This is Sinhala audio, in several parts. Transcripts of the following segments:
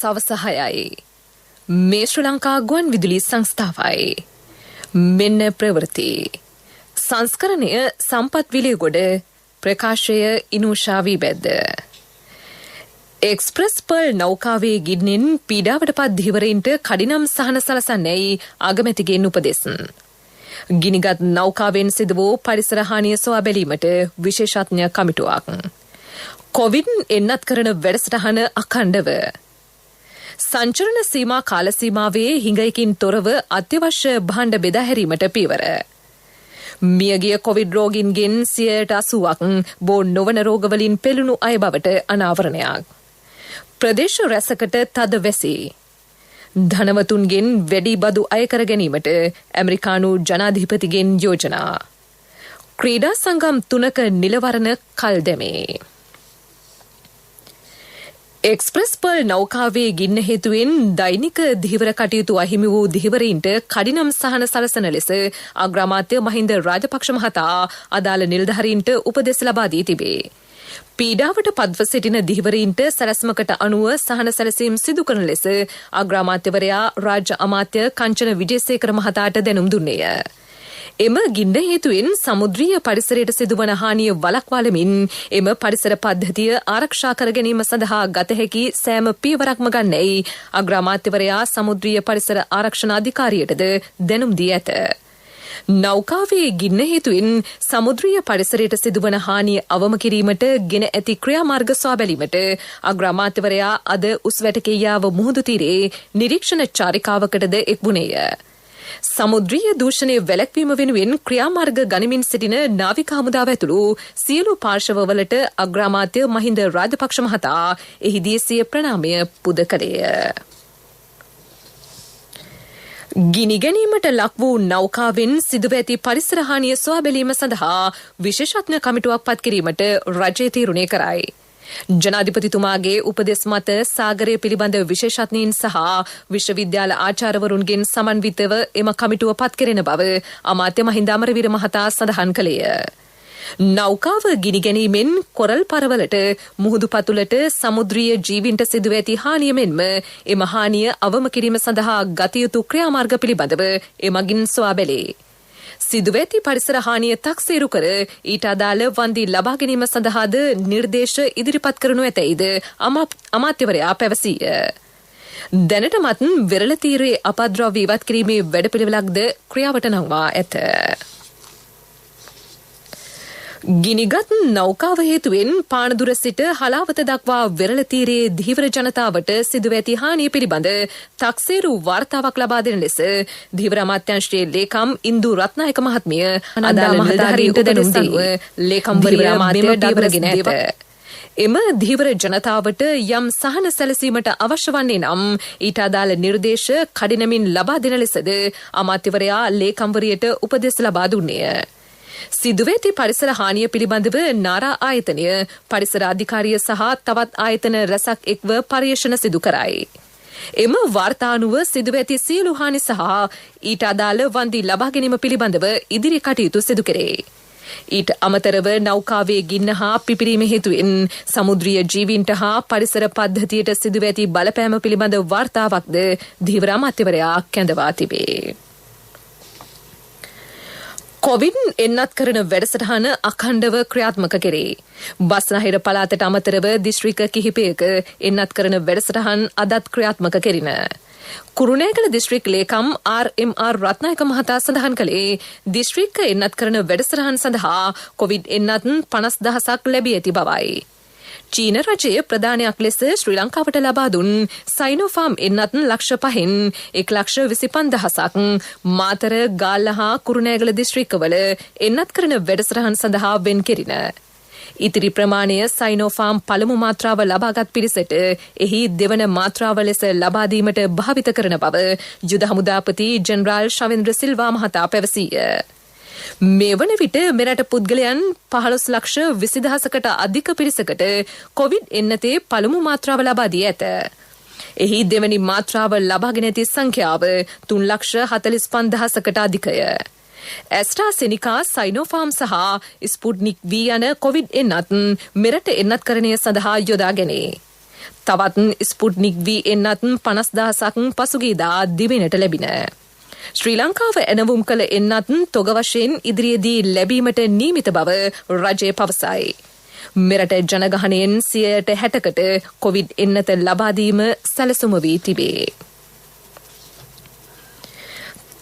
සවස 6යි. මේ ශ්‍රී ලංකා ගුවන් විදුලි සංස්ථාවයි. මෙන්න ප්‍රවෘත්ති. සංස්කරණය සම්පත් විලේගොඩ ප්‍රකාශය ඉනුෂා වීබැද්ද. එක්ස්ප්‍රස් පර්ල් නෞකාවේ ගින්නෙන් පීඩාවට පත් ධීවරයින්ට කඩිනම් සහන සලසන්නේයි අගමැතිගෙන් උපදෙස්. ගිනිගත් නෞකාවෙන් සිදු වූ පරිසර හානිය සොයා බැලීමට විශේෂඥ කමිටුවක්. කොවිඩ් එන්නත් කරන වැඩසටහන අඛණ්ඩව. සංචරණ සීමා කාල සීමාවේ හිඟයකින් තොරව අත්‍යවශ්‍ය භාණ්ඩ බෙදා හැරීමට පියවර. මියගිය කොවිඩ් රෝගීන්ගෙන් 80%ක් බෝ නොවන රෝගවලින් පෙළුණු අය බවට අනාවරණයක්. ප්‍රදේශ රැසකට තද වැසි. ධනවතුන්ගෙන් වැඩි බදු අය කර ගැනීමට ඇමරිකානු ජනාධිපතිගෙන් යෝජනා. ක්‍රීඩා සංගම් 3ක නිලවරණ කල් දැමේ. එක්ස්ප්‍රස් පර්ල් නෞකාවේ ගින්න හේතුවෙන් දෛනික ධීවර කටයුතු අහිමි වූ ධීවරයින්ට කඩිනම් සහන සලසන ලෙස අග්‍රාමාත්‍ය මහින්ද රාජපක්ෂ මහතා අදාළ නිලධාරීන්ට උපදෙස් ලබා දී තිබේ. පීඩාවට පත්ව සිටින ධීවරයින්ට සැලැස්මකට අනුව සහන සැලසීම් සිදු කරන ලෙස අග්‍රාමාත්‍යවරයා රාජ්‍ය අමාත්‍ය කංචන විජේසේකර මහතාට දැනුම් දුන්නේය. එම ගින්න හේතුවෙන් සමුද්‍රීය පරිසරයට සිදුවන හානිය වළක්වාලමින් එම පරිසර පද්ධතිය ආරක්ෂා කර ගැනීම සඳහා ගත හැකි සෑම පියවරක්ම ගන්නයි අග්‍රාමාත්‍යවරයා සමුද්‍රීය පරිසර ආරක්ෂණ අධිකාරියටද දැනුම් දී ඇත. නෞකාවේ ගින්න හේතුවෙන් සමුද්‍රීය පරිසරයට සිදුවන හානිය අවම කිරීමට ගෙන ඇති ක්‍රියාමාර්ග සොයා බැලීමට අග්‍රාමාත්‍යවරයා අද උස්වැටකෙයාව මුහුදු තීරේ නිරීක්ෂණ චාරිකාවකටද එක් වුණේය. සමුද්‍රීය දූෂණය වැළැක්වීම වෙනුවෙන් ක්‍රියාමාර්ග ගනිමින් සිටින නාවික හමුදාව ඇතුළු සියලු පාර්ශවවලට අග්‍රාමාත්‍ය මහින්ද රාජපක්ෂ මහතා එහිදී සිය ප්‍රණාමය පුද කළේය. ගිනි ගැනීමට ලක් වූ නෞකාවෙන් සිදුව ඇති පරිසර හානිය සොයා බැලීම සඳහා විශේෂඥ කමිටුවක් පත් කිරීමට රජය තීරණය කරයි. ජනාධිපතිතුමාගේ උපදෙස් මත සාගරය පිළිබඳ විශේෂඥයින් සහ විශ්වවිද්‍යාල ආචාර්යවරුන්ගෙන් සමන්විතව එම කමිටුව පත් කෙරෙන බව අමාත්‍ය මහින්ද අමරවීර මහතා සඳහන් කළේය. නෞකාව ගිනි ගැනීමෙන් කොරල් පරවලට මුහුදු පතුලට සමුද්‍රීය ජීවින්ට සිදුව ඇති හානිය මෙන්ම එම හානිය අවම කිරීම සඳහා ගත යුතු ක්‍රියාමාර්ග පිළිබඳව එමගින් සොයා බැලේ. සිදුව ඇති පරිසර හානිය තක්සේරු කර ඊට අදාළ වන්දි ලබා ගැනීම සඳහාද නිර්දේශ ඉදිරිපත් කරනු ඇතැයිද අමාත්‍යවරයා පැවසීය. දැනටමත් වෙරළ තීරයේ අපද්‍රව්‍ය ඉවත් කිරීමේ වැඩපිළිවෙලක්ද ක්‍රියාවට නංවා ඇත. ගිනිගත් නෞකාව හේතුවෙන් පානදුර සිට හලාවත දක්වා වෙරළ තීරයේ ධීවර ජනතාවට සිදුව ඇති හානිය පිළිබඳ තක්සේරු වාර්තාවක් ලබා දෙන ලෙස ධීවර අමාත්‍යාංශයේ ලේකම් ඉන්දු රත්නායක මහත්මිය අදාළ නිලධාරීන්ට දැනුම් දී ලේකම්වරිය අමාත්‍ය ඩාබරගෙන ඇත. එම ධීවර ජනතාවට යම් සහන සැලසීමට අවශ්‍ය වන්නේ නම් ඊට අදාළ නිර්දේශ කඩිනමින් ලබා දෙන ලෙසද අමාත්‍යවරයා ලේකම්වරියට උපදෙස් ලබා දුන්නේය. සිදුව ඇති පරිසර හානිය පිළිබඳව නාරා ආයතනය පරිසර අධිකාරිය සහ තවත් ආයතන රැසක් එක්ව පර්යේෂණ සිදු කරයි. එම වාර්තානුව සිදුව ඇති සියලු හානි සහ ඊට අදාළ වන්දි ලබා ගැනීම පිළිබඳව ඉදිරි කටයුතු සිදු කරේ. ඊට අමතරව නෞකාවේ ගින්න හා පිපිරීම හේතුවෙන් සමුද්‍රීය ජීවීන්ට හා පරිසර පද්ධතියට සිදුව ඇති බලපෑම පිළිබඳ වාර්තාවක්ද ධීවර අමාත්‍යවරයා කැඳවා තිබේ. කොවිඩ් එන්නත් කරන වැඩසටහන අඛණ්ඩව ක්‍රියාත්මක කෙරේ. බස්නාහිර පළාතට අමතරව දිස්ත්‍රික්ක කිහිපයක එන්නත් කරන වැඩසටහන් අදත් ක්‍රියාත්මක කෙරින. කුරුණෑගල දිස්ත්‍රික් ලේකම් ආර්.එම්.ආර්. රත්නායක මහතා සඳහන් කළේ දිස්ත්‍රික්ක එන්නත් කරන වැඩසටහන් සඳහා කොවිඩ් එන්නත් 50,000ක් ලැබී ඇති බවයි. චීන රජයේ ප්‍රධානයක් ලෙස ශ්‍රී ලංකාවට ලබා දුන් සයිනෝෆාම් එන්නත් ලක්ෂ 5න් 1,25,000ක් මාතර ගාල්ල හා කුරුණෑගල දිස්ත්‍රික්කවල එන්නත් කරන වැඩසටහන් සඳහා වෙන් කෙරින. ඉතිරි ප්‍රමාණය සයිනෝෆාම් පළමු මාත්‍රාව ලබාගත් පිරිසට එහි දෙවන මාත්‍රාව ලෙස ලබා දීමට භාවිත කරන බව යුද හමුදාපති ජෙනරාල් ශවෙන්ද්‍ර සිල්වා මහතා පැවසීය. මේ වන විට මෙරට පුද්ගලයන් 15,20,000කට අධික පිරිසකට කොවිඩ් එන්නතේ පළමු මාත්‍රාව ලබා දී ඇත. එහි දෙවැනි මාත්‍රාව ලබාගෙන ඇති සංඛ්‍යාව 3,45,000කට අධිකය. ඇස්ට්‍රාසෙනිකා සයිනෝෆාම් සහ ස්පුට්නික් V යන කොවිඩ් එන්නත් මෙරට එන්නත්කරණය සඳහා යොදා ගැනේ. තවත් ස්පුට්නික් V එන්නත් 50,000ක් පසුගියදා දිවෙනට ලැබින. ශ්‍රී ලංකාව එනවුම් කළ එන්නත් තොග වශයෙන් ඉදිරියේදී ලැබීමට නියමිත බව රජය පවසයි. මෙරට ජනගහනයෙන් 60%කට කොවිඩ් එන්නත ලබා දීම සැලසුම වී තිබේ.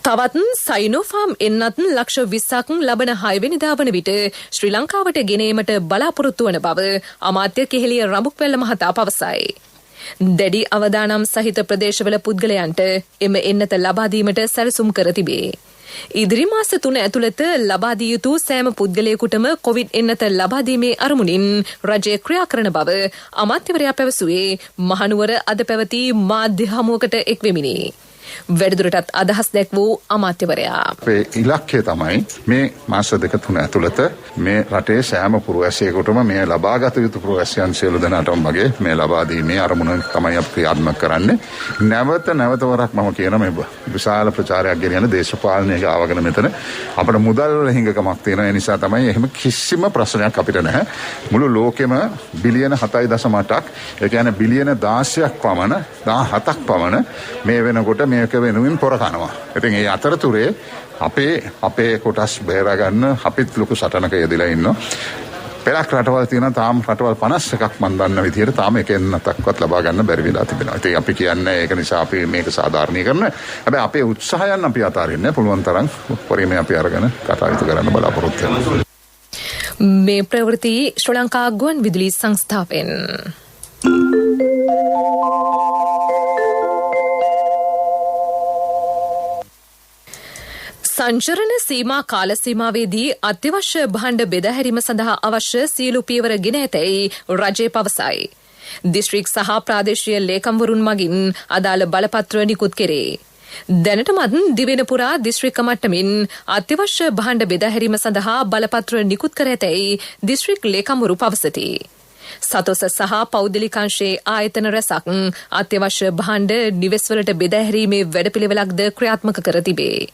තවත් සයිනෝෆාම් එන්නත් ලක්ෂ 20ක් ලබන 6 වෙනිදා වන විට ශ්‍රී ලංකාවට ගෙනීමට බලාපොරොත්තු වන බව අමාත්‍ය කෙහෙලිය රඹුක්වැල්ල මහතා පවසයි. දැඩි අවදානම් සහිත ප්‍රදේශවල පුද්ගලයන්ට එම එන්නත ලබා දීමට සැලසුම් කර තිබේ. ඉදිරි මාස 3 ඇතුළත ලබා දිය යුතු සෑම පුද්ගලයෙකුටම කොවිඩ් එන්නත ලබා දීමේ අරමුණින් රජය ක්‍රියා කරන බව අමාත්‍යවරයා පැවසුවේ මහනුවර අද පැවති මාධ්‍ය හමුවකට එක්වෙමිනි. වැඩිදුරටත් අදහස් දැක් වූ අමාත්‍යවරයා අපේ ඉලක්කය තමයි මේ මාස 2-3 ඇතුළත මේ රටේ සෑම පුරවැසියෙකුටම මේ ලබාගත යුතු පුරවැසියන් සියලු දෙනාටම වගේ මේ ලබා දීමේ අරමුණ තමයි අපි ක්‍රියාත්මක කරන්නේ. නැවත වරක් මම කියන මේ විශාල ප්‍රචාරයක් ගෙනියන දේශපාලනයක ආවගෙන මෙතන අපිට මුදල් වල හිඟකමක් තියෙන නිසා තමයි එහෙම කිසිම ප්‍රශ්නයක් අපිට නැහැ. මුළු ලෝකෙම බිලියන 7.8ක් ඒ කියන්නේ බිලියන 16ක් පමණ 17ක් පමණ මේ වෙනකොට මේක වෙනුවෙන් පොර කනවා. ඉතින් ඒ අතරතුරේ අපේ කොටස් බේරා ගන්න අපිත් ලොකු සටනක යෙදලා ඉන්නවා. පෙරක් රටවල් තියෙනවා තාම රටවල් 51ක් මන් දන්න විදිහට තාම එකෙන්නක්වත් ලබා ගන්න බැරි වෙලා තිබෙනවා. ඉතින් අපි කියන්නේ ඒක නිසා අපි මේක සාධාරණීකරණ. හැබැයි අපේ උත්සාහයන් අපි අතාරින්නේ පුළුවන් තරම් පරිමේ අපි අරගෙන කටයුතු කරන්න බලාපොරොත්තු වෙනවා. මේ ප්‍රවෘත්ති ශ්‍රී ලංකා ගුවන් විදුලි සංස්ථාවෙන් සංචරණ සීමා කාල සීමාවේදී අත්‍යවශ්‍ය භාණ්ඩ බෙදාහැරීම සඳහා අවශ්‍ය සියලු පියවර ගෙන ඇතැයි රජය පවසයි. දිස්ත්‍රික් සහ ප්‍රාදේශීය ලේකම්වරුන් මගින් අදාළ බලපත්‍ර නිකුත් කෙරේ. දැනටමත් දිවෙන පුරා දිස්ත්‍රික්ක මට්ටමින් අත්‍යවශ්‍ය භාණ්ඩ බෙදාහැරීම සඳහා බලපත්‍ර නිකුත් කර ඇතැයි දිස්ත්‍රික් ලේකම්වරු පවසති. සතොස සහ පෞද්ගලිකංශයේ ආයතන රැසක් අත්‍යවශ්‍ය භාණ්ඩ නිවෙස්වලට බෙදාහැරීමේ වැඩපිළිවෙලක්ද ක්‍රියාත්මක කර තිබේ.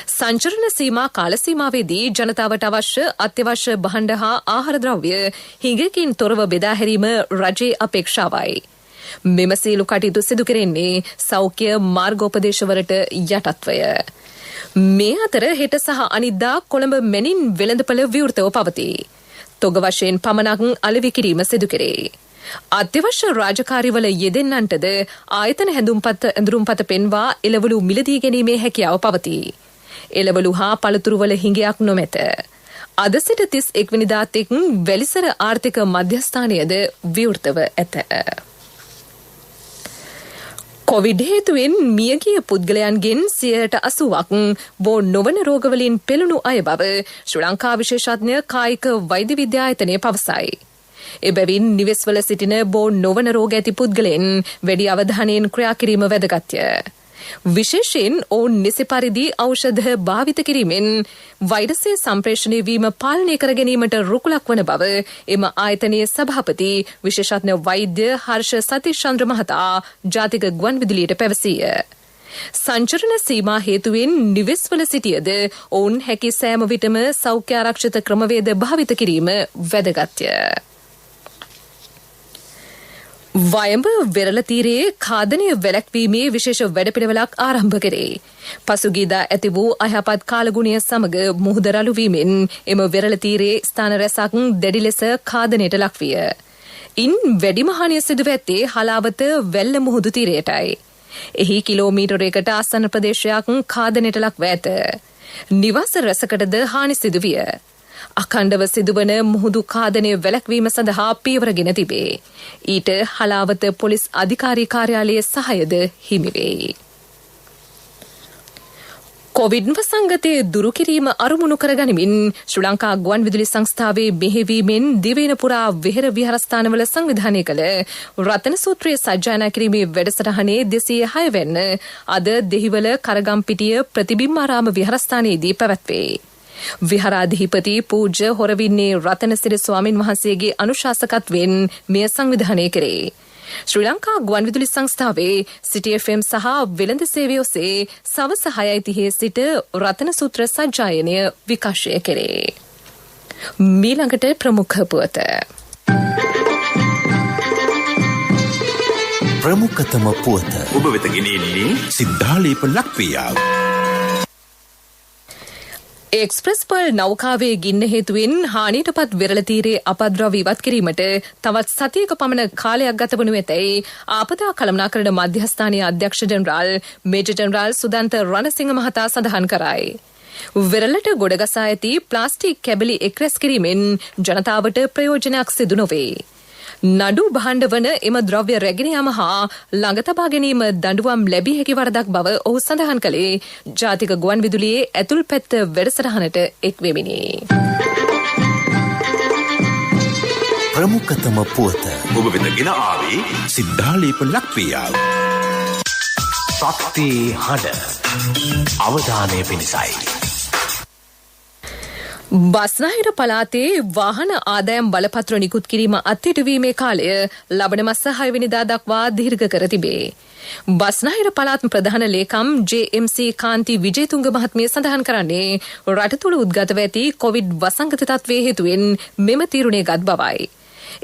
සංචරණ සීමා කාල සීමාවේදී ජනතාවට අවශ්‍ය අත්‍යවශ්‍ය භාණ්ඩ හා ආහාර ද්‍රව්‍ය හිඟකින් තොරව බෙදා හැරීම රජයේ අපේක්ෂාවයි. මෙම සියලු කටයුතු සිදු කෙරෙන්නේ සෞඛ්‍ය මාර්ගෝපදේශවලට යටත්වය. මේ අතර හෙට සහ අනිද්දා කොළඹ මෙනින් වෙළඳපළ විවෘතව පවතී. තොග වශයෙන් පමණක් අලෙවි කිරීම සිදු කෙරේ. අත්‍යවශ්‍ය රාජකාරිවල යෙදෙන්නන්ටද ආයතන ඇඳුම්පත පෙන්වා එළවලු මිලදී ගැනීමේ හැකියාව පවතී. එළවලු හා පළතුරුවල හිඟයක් නොමැත. අද සිට 31 වෙනිදා තෙක් වැලිසර ආර්ථික මධ්‍යස්ථානයද විවෘතව ඇත. කොවිඩ් හේතුවෙන් මියගිය පුද්ගලයන්ගෙන් 80%ක් බෝ නොවන රෝගවලින් පෙළුණු අය බව ශ්‍රී ලංකා විශේෂඥ කායික වෛද්‍ය විද්‍යායතනය පවසයි. එබැවින් නිවෙස්වල සිටින බෝ නොවන රෝග ඇති පුද්ගලයන් වැඩි අවධානයෙන් ක්‍රියා කිරීම වැදගත්ය. විශේෂයෙන් ඔවුන් නිසි පරිදි ඖෂධ භාවිත කිරීමෙන් වෛරසය සම්ප්‍රේෂණය වීම පාලනය කර ගැනීමට රුකුලක් වන බව එම ආයතනයේ සභාපති විශේෂඥ වෛද්‍ය හර්ෂ සතිෂ්චන්ද්‍ර මහතා ජාතික ගුවන් විදුලියට පැවසීය. සංචරණ සීමා හේතුවෙන් නිවෙස්වල සිටියද ඔවුන් හැකි සෑම විටම සෞඛ්‍ය ආරක්ෂිත ක්‍රමවේද භාවිත කිරීම වැදගත්ය. වයඹ වෙරළ තීරයේ ඛාදනය වැළැක්වීමේ විශේෂ වැඩපිළිවෙලක් ආරම්භ කරේ. පසුගියදා ඇති වූ අයහපත් කාලගුණය සමග මුහුද රළු වීමෙන් එම වෙරළ තීරයේ ස්ථාන රැසක් දැඩි ලෙස ඛාදනයට ලක්විය. ඉන් වැඩිම හානිය සිදුව ඇත්තේ හලාවත වැල්ල මුහුදු තීරයටයි. එහි කිලෝමීටරයකට ආසන්න ප්‍රදේශයක් ඛාදනයට ලක්ව ඇත. නිවාස රැසකටද හානි සිදුවිය. අඛණ්ඩව සිදුවන මුහුදු ඛාදනය වැළැක්වීම සඳහා පියවරගෙන තිබේ. ඊට හලාවත පොලිස් අධිකාරී කාර්යාලයේ සහායද හිමි වෙයි. කොවිඩ් වසංගතය දුරු කිරීම අරමුණු කරගනිමින් ශ්‍රී ලංකා ගුවන් විදුලි සංස්ථාවේ මෙහෙවීමෙන් දිවයින පුරා විහෙර විහාරස්ථානවල සංවිධානය කළ රතන සූත්‍රයේ සජ්ජායනා කිරීමේ වැඩසටහනේ 206 වෙන්න අද දෙහිවල කරගම්පිටිය ප්‍රතිබිම්බාරාම විහාරස්ථානයේදී පැවැත්වේ. විහාරාධිපති පූජ්‍ය හොරවින්නේ රතනසිරි ස්වාමින් වහන්සේගේ අනුශාසකත්වයෙන් මෙය සංවිධානය කරේ. ශ්‍රී ලංකා ගුවන් විදුලි සංස්ථාවේ සිටි FM සහ වෙළඳ සේවය ඔස්සේ සවස 6:30 සිට රතන සූත්‍ර සජ්ජායනය විකාශය කෙරේ. මීළඟට ප්‍රමුඛ පුවත. ප්‍රමුඛතම පුවත ඔබ වෙත ගෙනෙන්නේ සිද්ධාලේප ලක්පියාව. එක්ස්ප්‍රස් පර්ල් නෞකාවේ ගින්න හේතුවෙන් හානියටපත් වෙරළ තීරයේ අපද්‍රව්‍ය ඉවත් කිරීමට තවත් සතියක පමණ කාලයක් ගත වනු ඇතැයි ආපදා කළමනාකරණ මධ්‍යස්ථානයේ අධ්‍යක්ෂ ජෙනරාල් මේජර් ජෙනරාල් සුදන්ත රණසිංහ මහතා සඳහන් කරයි. වෙරළට ගොඩගසා ඇති ප්ලාස්ටික් කැබලි එක්රැස් කිරීමෙන් ජනතාවට ප්‍රයෝජනයක් සිදු නොවේ. නඩු භාණ්ඩ වන එම ද්‍රව්‍ය රැගෙන යාම හා ළඟ තබා ගැනීම දඬුවම් ලැබිය හැකි වරදක් බව ඔහු සඳහන් කළේ ජාතික ගුවන් විදුලියේ ඇතුල් පැත්ත වැඩසටහනට එක් වෙමිනි. ප්‍රමුඛතම පුවත ඔබ වෙත ගෙන ආවේ සිද්ධාලේප ලක්පියාව. ශක්ති හඬ අවධානය පිණිසයි. බස්නාහිර පළාතේ වාහන ආදායම් බලපත්‍ර නිකුත් කිරීම අත්හිටුවීමේ කාලය ලබන මාස 6 වෙනිදා දක්වා දීර්ඝ කර තිබේ. බස්නාහිර පළාත් ප්‍රධාන ලේකම් JMC කාන්ති විජේතුංග මහත්මිය සඳහන් කරන්නේ රට තුළ උද්ගතව ඇති කොවිඩ් වසංගත තත්ත්වයේ හේතුවෙන් මෙම තීරණය ගත් බවයි.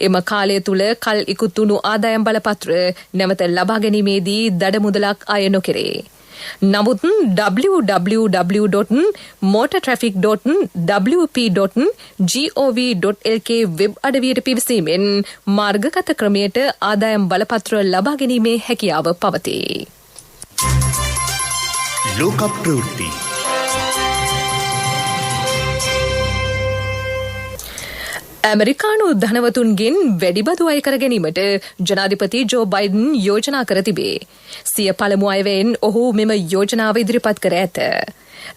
එම කාලය තුළ කල් ඉකුත් වුණු ආදායම් බලපත්‍ර නැවත ලබා ගැනීමේදී දඩ මුදලක් අය නොකෙරේ. නමුත් www.motortraffic.wp.gov.lk වෙබ් අඩවියට පිවිසීමෙන් මාර්ගගත ක්‍රමයට ආදායම් බලපත්‍ර ලබා ගැනීමේ හැකියාව පවතී. ලෝක ප්‍රවෘත්ති ඇමරිකානු ධනවතුන්ගෙන් වැඩි බදු අය කර ගැනීමට ජනාධිපති ජෝ බයිඩන් යෝජනා කර තිබේ. සිය පළමු අයවැයෙන් ඔහු මෙම යෝජනාව ඉදිරිපත් කර ඇත.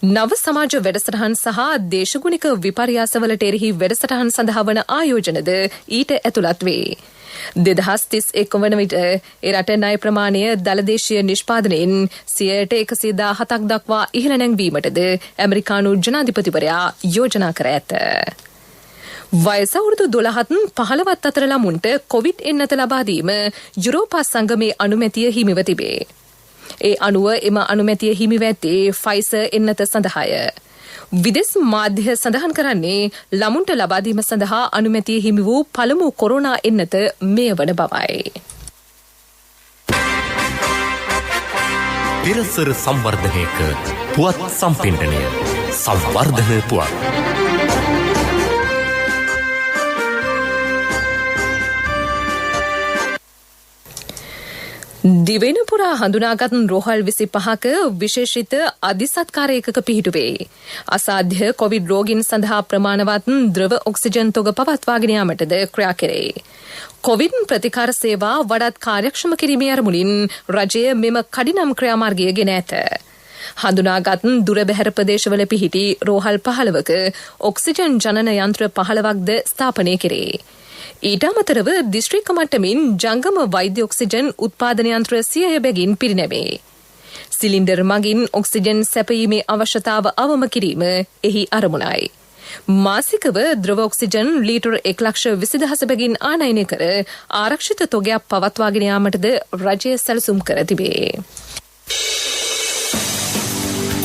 නව සමාජ වැඩසටහන් සහ දේශගුණික විපර්යාසවලට එරෙහි වැඩසටහන් සඳහා වන ආයෝජනද ඊට ඇතුළත් වේ. 2031 වන විට එරට ණය ප්‍රමාණය දළදේශීය නිෂ්පාදනයෙන් 117ක් දක්වා ඉහළ නැංවීමටද ඇමරිකානු ජනාධිපතිවරයා යෝජනා කර ඇත. වයස අවුරුදු 12-15 අතර ළමුන්ට කොවිඩ් එන්නත ලබා දීම යුරෝපා සංගමේ අනුමැතිය හිමිව තිබේ. ඒ අනුව එම අනුමැතිය හිමිව ඇත්තේ ෆයිසර් එන්නත සඳහාය. විදෙස් මාධ්‍ය සඳහන් කරන්නේ ළමුන්ට ලබා දීම සඳහා අනුමැතිය හිමි වූ පළමු කොරෝනා එන්නත මෙය වන බවයි. පිරසර සංවර්ධනයක පුවත් සම්පින්ඩනය සංවර්ධන පුවත්. දිවෙන පුරා හඳුනාගත් රෝහල් 25ක විශේෂිත අධිසත්කාර ඒකක පිහිටුවේ. අසාධ්‍ය කොවිඩ් රෝගීන් සඳහා ප්‍රමාණවත් ද්‍රව ඔක්සිජන් තොග පවත්වාගෙන යාමටද ක්‍රියා කෙරේ. කොවිඩ් ප්‍රතිකාර සේවා වඩාත් කාර්යක්ෂම කිරීමේ අරමුණින් රජය මෙම කඩිනම් ක්‍රියාමාර්ගය ගෙන ඇත. හඳුනාගත් දුර බැහැර ප්‍රදේශවල පිහිටි රෝහල් 15ක ඔක්සිජන් ජනන යන්ත්‍ර 15ක්ද ස්ථාපනය කෙරේ. ඊට අමතරව දිස්ත්‍රික්ක මට්ටමින් ජංගම වෛද්‍ය ඔක්සිජන් උත්පාදන යන්ත්‍ර 100 බැගින් පිරිනැමේ. සිලින්ඩර් මගින් ඔක්සිජන් සැපයීමේ අවශ්‍යතාව අවම කිරීම එහි අරමුණයි. මාසිකව ද්‍රව ඔක්සිජන් ලීටර් 1,20,000 බැගින් ආනයනය කර ආරක්ෂිත තොගයක් පවත්වාගෙන යාමටද රජය සැලසුම් කර තිබේ.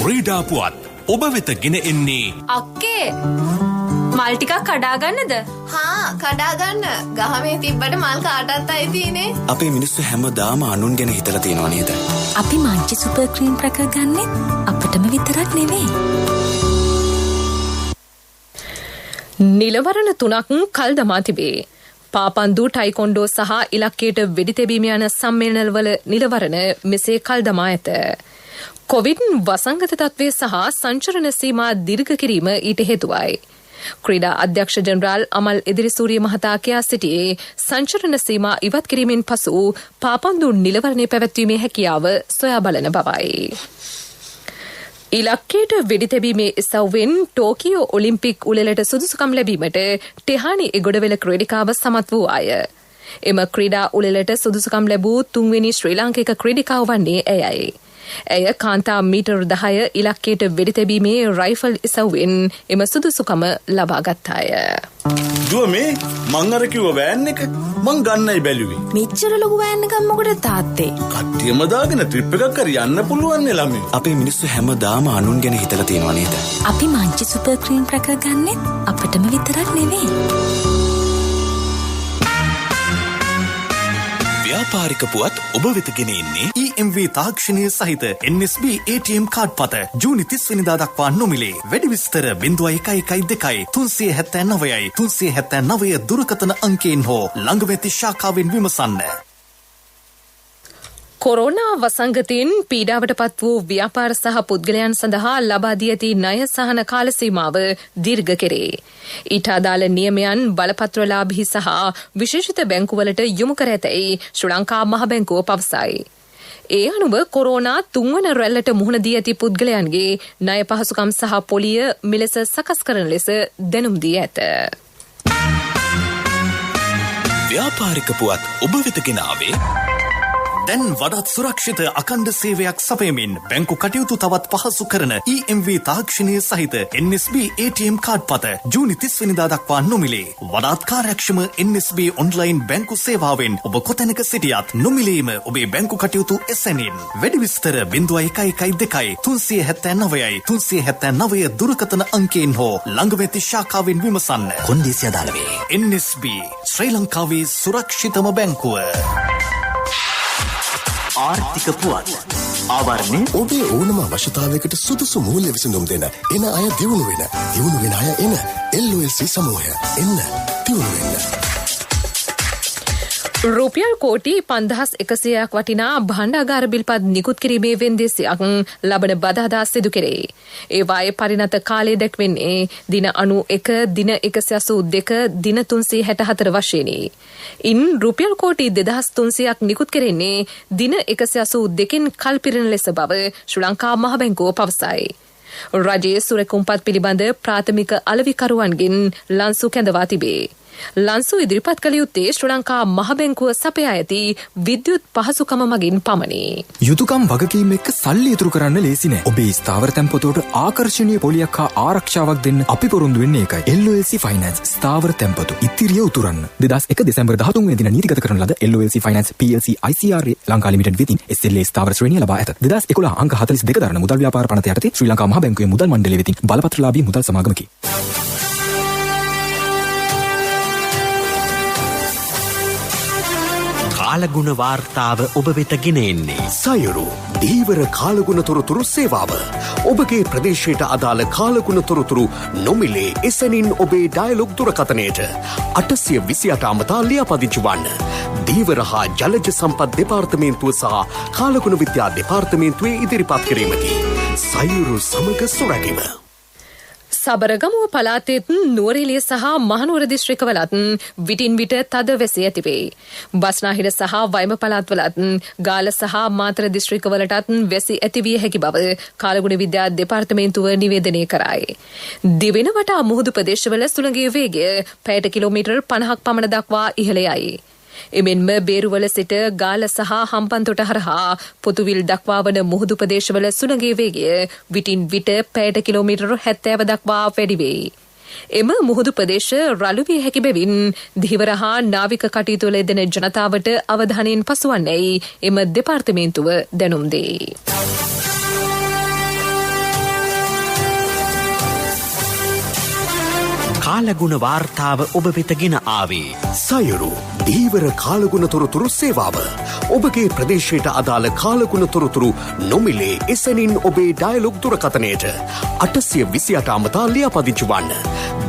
ක්‍රීඩා පුවත් ඔබ වෙත ගෙන එන්නේ අක්කේ මල් ටිකක් කඩා ගන්නද? හා කඩා ගන්න. ගහමේ තිබ්බට මල් කාටවත් අයිතිනේ. අපේ මිනිස්සු හැමදාම අනුන් ගැන හිතලා තියෙනවා නේද? අපි මංචි සුපර් ක්‍රීම් පැක ගන්නෙ අපිටම විතරක් නෙවෙයි. නිලවරණ 3ක් කල් දමා තිබේ. පාපන්දු ටයිකොන්ඩෝ සහ ඉලක්කයට වෙඩි තැබීම යන සම්මේලනවල නිලවරණ මෙසේ කල් දමා ඇත. කොවිඩ් වසංගත තත්ත්වය සහ සංචරණ සීමා දීර්ඝ කිරීම ඊට හේතුවයි. ක්‍රීඩා අධ්‍යක්ෂ ජෙනරාල් අමල් එදිරිසූරිය මහතා කියා සිටියේ සංචරණ සීමා ඉවත් කිරීමෙන් පසු පාපන්දු නිලවරණය පැවැත්වීමේ හැකියාව සොයා බලන බවයි. ඉලක්කයට වෙඩි තැබීමේ ඉසව්වෙන් ටෝකියෝ ඔලිම්පික් උළෙලට සුදුසුකම් ලැබීමට ටෙහානි එගොඩවෙල ක්‍රීඩිකාව සමත් වූ අය. එම ක්‍රීඩා උළෙලට සුදුසුකම් ලැබූ 3 වෙනි ශ්‍රී ලාංකික ක්‍රීඩිකාව වන්නේ ඇයයි. ඇය කාන්තා මීටර් 10 ඉලක්කයට වෙඩි තැබීමේ රයිෆල් ඉසව්වෙන් එම සුදුසුකම ලබා ගත්තාය. දුව මේ මං අර කිව්ව වෑන් එක මං ගන්නයි බැලුවේ. මෙච්චර ලොකු වෑන් එකක් මොකටද තාත්තේ? කට්ටියම දාගෙන ට්‍රිප් එකක් හරි යන්න පුළුවන් නේ ළමයි. අපේ මිනිස්සු හැමදාම අනුන් ගැන හිතලා තියෙනවා නේද? අපි මංචි සුපර් ක්‍රීම් පැක ගන්නෙ අපිටම විතරක් නෙවෙයි. ව්‍යාපාරික පුවත් ඔබ වෙත ගෙන එන්නේ EMV තාක්ෂණය සහිත NSB ATM කාඩ් පත ජූනි 30 වෙනිදා දක්වා නොමිලේ. වැඩි විස්තර 0112 379යි 379 දුරකථන අංකයෙන් හෝ ළඟම ඇති ශාඛාවෙන් විමසන්න. කොරෝනා වසංගතයෙන් පීඩාවට පත් වූ ව්‍යාපාර සහ පුද්ගලයන් සඳහා ලබා දී ඇති ණය සහන කාල සීමාව දීර්ඝ කෙරේ. ඊට අදාළ නියමයන් බලපත්‍රලාභී සහ විශේෂිත බැංකුවලට යොමු කර ඇතැයි ශ්‍රී ලංකා මහ බැංකුව පවසයි. ඒ අනුව කොරෝනා තුන්වන රැල්ලට මුහුණ දී ඇති පුද්ගලයන්ගේ ණය පහසුකම් සහ පොලිය මෙලෙස සකස් කරන ලෙස දැනුම් දී ඇත. ව්‍යාපාරික පුවත් ඔබ වෙත ගෙන ආවේ දැන් වඩාත් සුරක්ෂිත අඛණ්ඩ සේවයක් සපයමින් බැංකු කටයුතු තවත් පහසු කරන EMV තාක්ෂණය සහිත NSB ATM කාඩ් පත ජූනි 30 වෙනිදා දක්වා නොමිලේ. වඩාත් කාර්යක්ෂම NSB ඔන්ලයින් බැංකු සේවාවෙන් ඔබ කොතැනක සිටියත් නොමිලේම ඔබේ බැංකු කටයුතු එසැනින්. වැඩි විස්තර 0112 379යි 379 දුරකථන අංකයෙන් හෝ ළඟම ඇති ශාඛාවෙන් විමසන්න. කොන්දේසි අදාළ වේ. NSB ශ්‍රී ලංකාවේ සුරක්ෂිතම බැංකුව. ආර්ථික පුවත් ආවරණය ඔබේ ඕනම අවශ්‍යතාවයකට සුදුසු මූල්‍ය විසඳුම් දෙන එන අය දියුණු වෙන අය එන LOLC සමූහය එන්න දියුණු වෙන්න. රුපියල් කෝටි 5100ක් වටිනා භාණ්ඩාගාර බිල්පත් නිකුත් කිරීමේ වෙන්දේසියක් ලබන බදාදා සිදු කෙරේ. ඒවායේ පරිණත කාලය දැක්වෙන්නේ දින 91, දින 182, දින 364 වශයෙනි. ඉන් රුපියල් කෝටි 2300ක් නිකුත් කෙරෙන්නේ දින 182කින් කල්පිරෙන ලෙස බව ශ්‍රී ලංකා මහ බැංකුව පවසයි. රජයේ සුරකුම්පත් පිළිබඳ ප්‍රාථමික අලෙවිකරුවන්ගෙන් ලන්සු කැඳවා තිබේ. ලන්සු ඉදිරිපත් කළ යුත්තේ ශ්‍රී ලංකා මහ බැංකුව සපයා ඇති විද්‍යුත් පහසුකම මගින් පමණි. යුතුකම් වගකීම් එක්ක සල්ලි ඉතුරු කරන්න ලේසි නෑ. ඔබේ ස්ථාවර තැන්පතට ආකර්ෂණීය පොලියක් හා ආරක්ෂාවක් දෙන්න අපි පොරොන්දු වෙන්නේ ඒකයි. LOLC Finance ස්ථාවර තැන්පතු ඉතිරිය උතුරන්න. 2001 දෙසැම්බර් 13 වෙනි දින නීතිගත කරන ලද LOLC Finance PLC ICRA Lanka limited වෙතින් SLA ස්ථාවර ශ්‍රේණිය ලබා ඇත. 2011 අංක 42 දරන මුදල් ව්‍යාපාර පනත යටතේ ශ්‍රී ලංකා මහ බැංකුවේ මුදල් මණ්ඩලය වෙතින් බලපත්‍රලාභී මුදල් සමාගමකි. කාලගුණ වාර්තාව ඔබ වෙත ගෙන එන්නේ සයුරු දීවර කාලගුණ තොරතුරු සේවාව. ඔබගේ ප්‍රදේශයට අදාළ කාලගුණ තොරතුරු නොමිලේ එසැනින් ඔබේ ඩයලොග් දුරකථනයට 828 අමතා ලියාපදිංචි වන්න. දීවර හා ජලජ සම්පත් දෙපාර්තමේන්තුව සහ කාලගුණ විද්‍යා දෙපාර්තමේන්තුවේ ඉදිරිපත් කිරීමකි. සයුරු සමග සොරැකීම. සබරගමුව පළාතෙත් නුවරඑළිය සහ මහනුවර දිස්ත්‍රික්කවලත් විටින් විට තද වැසි ඇතිවේ. බස්නාහිර සහ වයඹ පළාත්වලත් ගාල්ල සහ මාතර දිස්ත්‍රික්කවලටත් වැසි ඇතිවිය හැකි බව කාලගුණ විද්‍යා දෙපාර්තමේන්තුව නිවේදනය කරයි. දිවෙන වටා මුහුදු ප්‍රදේශවල සුළඟේ වේගය පැයට කිලෝමීටර් 50ක් පමණ දක්වා ඉහළ යයි. එමෙන්ම බේරුවල සිට ගාල්ල සහ හම්පන්තොට හරහා පොතුවිල් දක්වා වන මුහුදු ප්‍රදේශවල සුළඟේ වේගය විටින් විට පැයට කිලෝමීටර් 70 දක්වා වැඩි වේ. එම මුහුදු ප්‍රදේශ රළු විය හැකි බැවින් ධීවර හා නාවික කටයුතු වල යෙදෙන ජනතාවට අවධානයෙන් පසුවන්නේයි එම දෙපාර්තමේන්තුව දැනුම් දෙයි. කාලගුණ වාර්තාව ඔබ වෙත ගෙන ආවේ සයුරු දීවර කාලගුණ තොරතුරු සේවාව. ඔබගේ ප්‍රදේශයට අදාළ කාලගුණ තොරතුරු නොමිලේ එසැනින් ඔබේ ඩයලොග් දුරකථනයට 828 අමතා ලියාපදිංචි වන්න.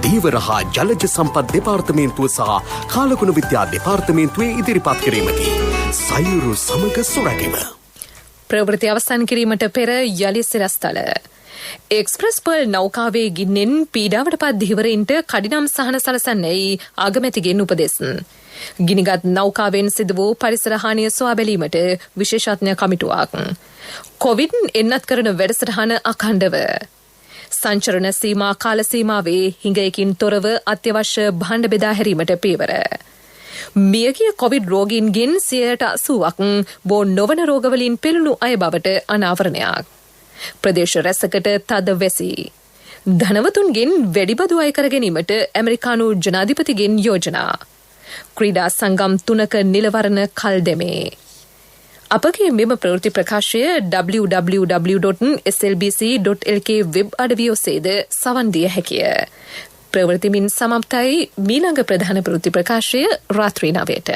දීවර හා ජලජ සම්පත් දෙපාර්තමේන්තුව සහ කාලගුණ විද්‍යා දෙපාර්තමේන්තුවේ ඉදිරිපත් කිරීමකි. සයුරු සමග සොරැකීම. ප්‍රවෘත්ති අවසන් කිරීමට පෙර යලි සිරස්තල. එක්ස්ප්‍රස් පර්ල් නෞකාවේ ගින්නෙන් පීඩාවට පත් දිහිවරයින්ට කඩිනම් සහන සලසන්නයි ආගමැතිගෙන් උපදෙස්. ගිනිගත් නෞකාවෙන් සිදු වූ පරිසර හානිය සොයා බැලීමට විශේෂඥ කමිටුවක්. කොවිඩ් එන්නත් කරන වැඩසටහන අඛණ්ඩව. සංචරණ සීමා කාල සීමාවේ හිඟයකින් තොරව අත්‍යවශ්‍ය භාණ්ඩ බෙදා හැරීමට පියවර. මියගිය කොවිඩ් රෝගීන්ගෙන් 80%ක් බෝ නොවන රෝගවලින් පෙළුණු අය බවට අනාවරණයක්. ප්‍රදේශ රැසකට තද වැසි. ධනවතුන්ගෙන් වැඩිබදු අය කර ගැනීමට ඇමරිකානු ජනාධිපතිගෙන් යෝජනා. ක්‍රීඩා සංගම් 3ක නිලවරණ කල් දෙමේ. අපගේ මෙම ප්‍රවෘත්ති ප්‍රකාශය www.slbc.lk වෙබ් අඩවිය ඔස්සේද සවන් දිය හැකිය. ප්‍රවෘත්තිමින් සමප්තයි මීළඟ ප්‍රධාන ප්‍රවෘත්ති ප්‍රකාශය රාත්‍රී 9ට.